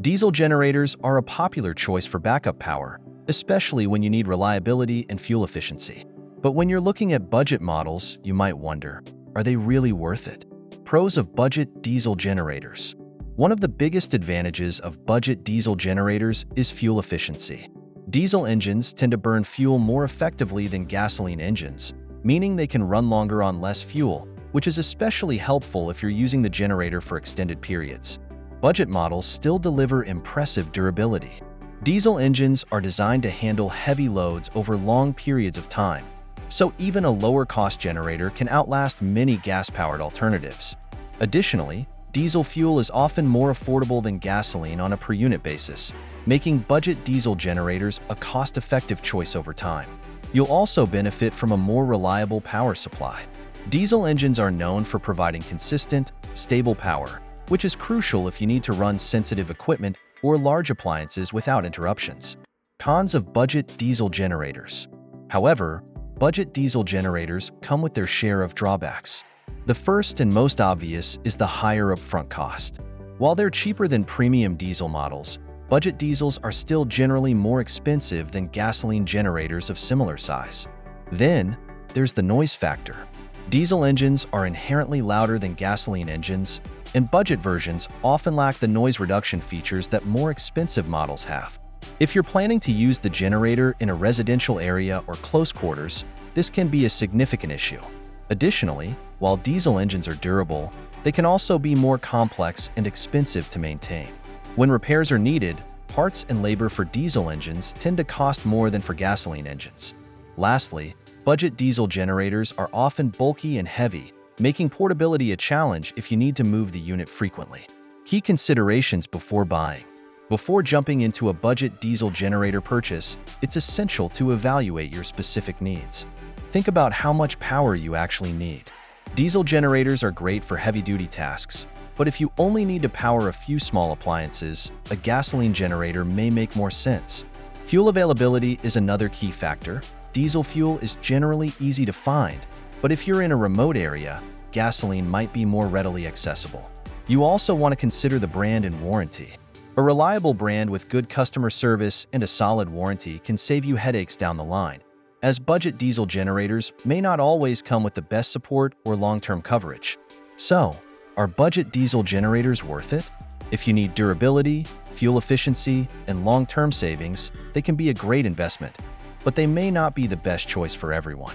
Diesel generators are a popular choice for backup power, especially when you need reliability and fuel efficiency. But when you're looking at budget models, you might wonder, are they really worth it? Pros of budget diesel generators. One of the biggest advantages of budget diesel generators is fuel efficiency. Diesel engines tend to burn fuel more effectively than gasoline engines, meaning they can run longer on less fuel, which is especially helpful if you're using the generator for extended periods. Budget models still deliver impressive durability. Diesel engines are designed to handle heavy loads over long periods of time, so even a lower-cost generator can outlast many gas-powered alternatives. Additionally, diesel fuel is often more affordable than gasoline on a per-unit basis, making budget diesel generators a cost-effective choice over time. You'll also benefit from a more reliable power supply. Diesel engines are known for providing consistent, stable power, which is crucial if you need to run sensitive equipment or large appliances without interruptions. Cons of budget diesel generators. However, budget diesel generators come with their share of drawbacks. The first and most obvious is the higher upfront cost. While they're cheaper than premium diesel models, budget diesels are still generally more expensive than gasoline generators of similar size. Then, there's the noise factor. Diesel engines are inherently louder than gasoline engines, and budget versions often lack the noise reduction features that more expensive models have. If you're planning to use the generator in a residential area or close quarters, this can be a significant issue. Additionally, while diesel engines are durable, they can also be more complex and expensive to maintain. When repairs are needed, parts and labor for diesel engines tend to cost more than for gasoline engines. Lastly, budget diesel generators are often bulky and heavy, making portability a challenge if you need to move the unit frequently. Key considerations before buying. Before jumping into a budget diesel generator purchase, it's essential to evaluate your specific needs. Think about how much power you actually need. Diesel generators are great for heavy-duty tasks, but if you only need to power a few small appliances, a gasoline generator may make more sense. Fuel availability is another key factor. Diesel fuel is generally easy to find, but if you're in a remote area, gasoline might be more readily accessible. You also want to consider the brand and warranty. A reliable brand with good customer service and a solid warranty can save you headaches down the line, as budget diesel generators may not always come with the best support or long-term coverage. So, are budget diesel generators worth it? If you need durability, fuel efficiency, and long-term savings, they can be a great investment, but they may not be the best choice for everyone.